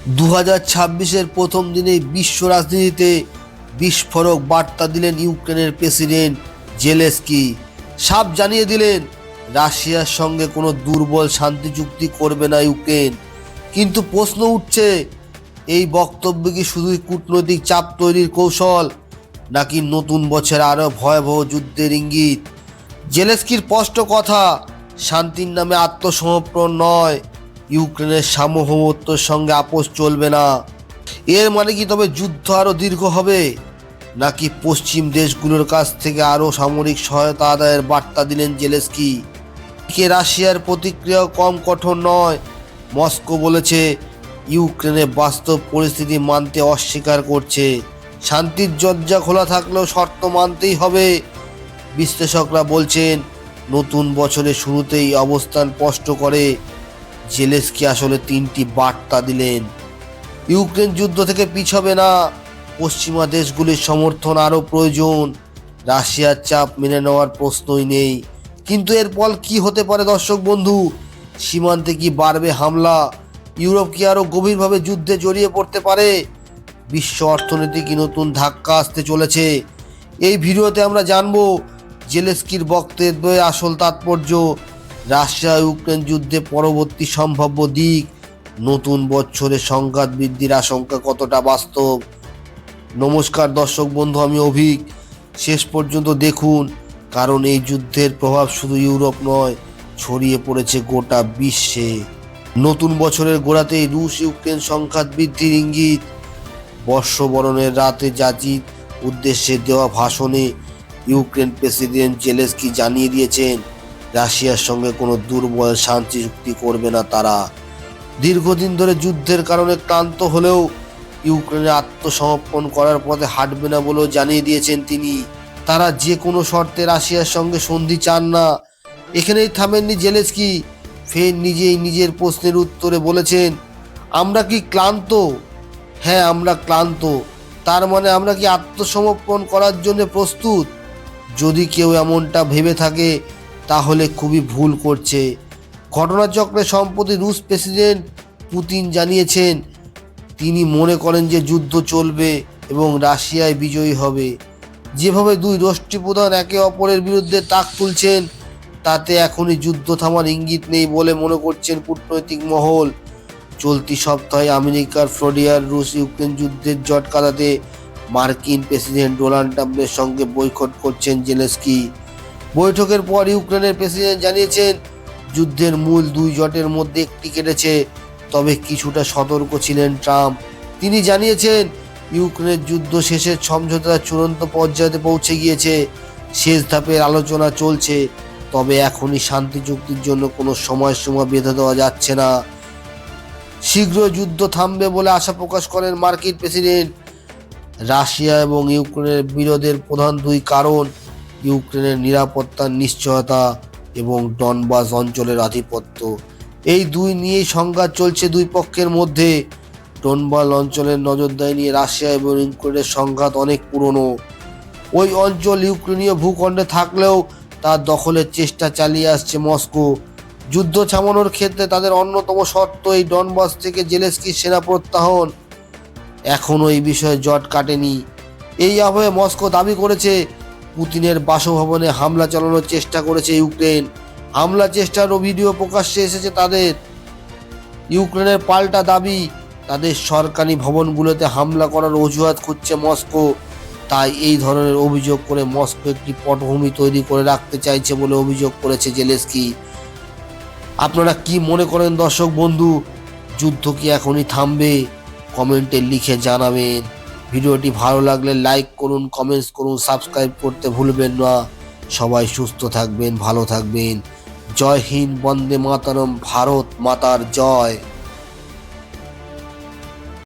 2026-এর প্রথম দিনেই বিশ্ব রাজনীতিতে বিস্ফোরক বার্তা দিলেন ইউক্রেনের প্রেসিডেন্ট জেলেনস্কি। সাফ জানিয়ে দিলেন রাশিয়ার সঙ্গে কোনো দুর্বল শান্তি চুক্তি করবে না ইউক্রেন। কিন্তু প্রশ্ন উঠছে, এই বক্তব্য কি শুধুই কূটনৈতিক চাপ তৈরির কৌশল, নাকি নতুন বছরে আরও ভয়াবহ যুদ্ধের ইঙ্গিত? জেলেনস্কির স্পষ্ট কথা, শান্তির নামে আত্মসমর্পণ নয়, ইউক্রেনের সার্বভৌমত্বের সঙ্গে আপোষ চলবে না। এর মানে কি তবে যুদ্ধ আরও দীর্ঘ হবে, নাকি পশ্চিম দেশগুলোর কাছ থেকে আরও সামরিক সহায়তা আদায়ের বার্তা দিলেন জেলেনস্কি? রাশিয়ার প্রতিক্রিয়াও কম কঠোর নয়। মস্কো বলেছে ইউক্রেনের বাস্তব পরিস্থিতি মানতে অস্বীকার করছে, শান্তির দরজা খোলা থাকলেও শর্ত মানতেই হবে। বিশ্লেষকরা বলছেন নতুন বছরের শুরুতেই অবস্থান স্পষ্ট করে জেলেনস্কি আসলে তিনটি বার্তা দিলেন। ইউক্রেন যুদ্ধ থেকে পিছবে না, পশ্চিমা দেশগুলির সমর্থন আরও প্রয়োজন, রাশিয়ার চাপ মেনে নেওয়ার প্রশ্নই নেই। কিন্তু এর ফল কী হতে পারে দর্শক বন্ধু? সীমান্তে কি বাড়বে হামলা? ইউরোপ কি আরও গভীরভাবে যুদ্ধে জড়িয়ে পড়তে পারে? বিশ্ব অর্থনীতি কি নতুন ধাক্কা আসতে চলেছে? এই ভিডিওতে আমরা জানব জেলেনস্কির বক্তব্যের আসল তাৎপর্য, রাশিয়া ইউক্রেন যুদ্ধে পরবর্তী সম্ভাব্য দিক, নতুন বছরে সংঘাত বৃদ্ধির আশঙ্কা কতটা বাস্তব। নমস্কার দর্শক বন্ধু, আমি অভিক। শেষ পর্যন্ত দেখুন, কারণ এই যুদ্ধের প্রভাব শুধু ইউরোপ নয়, ছড়িয়ে পড়েছে গোটা বিশ্বে। নতুন বছরের গোড়াতেই রুশ ইউক্রেন সংঘাত বৃদ্ধির ইঙ্গিত। বর্ষবরণের রাতে জাতির উদ্দেশ্যে দেওয়া ভাষণে ইউক্রেন প্রেসিডেন্ট জেলেনস্কি জানিয়ে দিয়েছেন রাশিয়ার সঙ্গে কোনো দুর্বল শান্তি চুক্তি করবে না তারা। দীর্ঘদিন ধরে যুদ্ধের কারণে ক্লান্ত হলেও ইউক্রেনে আত্মসমর্পণ করার পথে হাঁটবে না বলেও জানিয়ে দিয়েছেন তিনি। তারা যে কোনো শর্তে রাশিয়ার সঙ্গে সন্ধি চান না। এখানেই থামেননি জেলেনস্কি, ফের নিজেই নিজের প্রশ্নের উত্তরে বলেছেন, আমরা কি ক্লান্ত? হ্যাঁ, আমরা ক্লান্ত। তার মানে আমরা কি আত্মসমর্পণ করার জন্য প্রস্তুত? যদি কেউ এমনটা ভেবে থাকে তাহলে খুবই ভুল করছে। ঘটনাচক্রে সম্প্রতি রুশ প্রেসিডেন্ট পুতিন জানিয়েছেন তিনি মনে করেন যে যুদ্ধ চলবে এবং রাশিয়ায় বিজয়ী হবে। যেভাবে দুই রাষ্ট্রপ্রধান একে অপরের বিরুদ্ধে তাক তুলছেন, তাতে এখনই যুদ্ধ থামার ইঙ্গিত নেই বলে মনে করছেন কূটনৈতিক মহল। চলতি সপ্তাহে আমেরিকার ফ্লোরিডার রুশ ইউক্রেন যুদ্ধের জট কাটাতে মার্কিন প্রেসিডেন্ট ডোনাল্ড ট্রাম্পের সঙ্গে বৈঠক করছেন জেলেনস্কি। বৈঠকের পর ইউক্রেনের প্রেসিডেন্ট জানিয়েছেন যুদ্ধের মূল দুই জোটের মধ্যে একটি কেটেছে, তবে কিছুটা সতর্ক ছিলেন ট্রাম্প। তিনি জানিয়েছেন ইউক্রেনের যুদ্ধ শেষের সমঝোতার চূড়ান্ত পর্যায়ে পৌঁছে গিয়েছে, শেষ ধাপের আলোচনা চলছে, তবে এখনই শান্তি চুক্তির জন্য কোনো সময়সীমা বেঁধে দেওয়া যাচ্ছে না। শীঘ্র যুদ্ধ থামবে বলে আশা প্রকাশ করেন মার্কিন প্রেসিডেন্ট। রাশিয়া এবং ইউক্রেনের বিরোধের প্রধান দুই কারণ ইউক্রেনের নিরাপত্তার নিশ্চয়তা এবং ডনবাস অঞ্চলের আধিপত্য। এই দুই নিয়েই সংঘাত চলছে দুই পক্ষের মধ্যে। ডনবাস অঞ্চলের নজরদারি নিয়ে রাশিয়া এবং ইউক্রেনের সংঘাত অনেক পুরনো। ওই অঞ্চল ইউক্রেনীয় ভূখণ্ডে থাকলেও তার দখলের চেষ্টা চালিয়ে আসছে মস্কো। যুদ্ধ থামানোর ক্ষেত্রে তাদের অন্যতম শর্ত এই ডনবাস থেকে জেলেনস্কির সেনা প্রত্যাহার। এখনও এই বিষয়ে জট কাটেনি। এই আবহে মস্কো দাবি করেছে পুতিনের বাসভবনে হামলা চালানোর চেষ্টা করেছে ইউক্রেন। হামলা চেষ্টারও ভিডিও প্রকাশ্যে এসেছে তাদের। ইউক্রেনের পাল্টা দাবি, তাদের সরকারি ভবনগুলোতে হামলা করার অজুহাত খুঁজছে মস্কো। তাই এই ধরনের অভিযোগ করে মস্কো একটি পটভূমি তৈরি করে রাখতে চাইছে বলে অভিযোগ করেছে জেলেনস্কি। আপনারা কি মনে করেন দর্শক বন্ধু? যুদ্ধ কি এখনই থামবে? কমেন্টে লিখে জানাবেন। ভিডিওটি ভালো লাগলে লাইক করুন, কমেন্টস করুন, সাবস্ক্রাইব করতে ভুলবেন না। সবাই সুস্থ থাকবেন, ভালো থাকবেন। জয় হিন্দ, বন্দে মাতরম, ভারত মাতার জয়।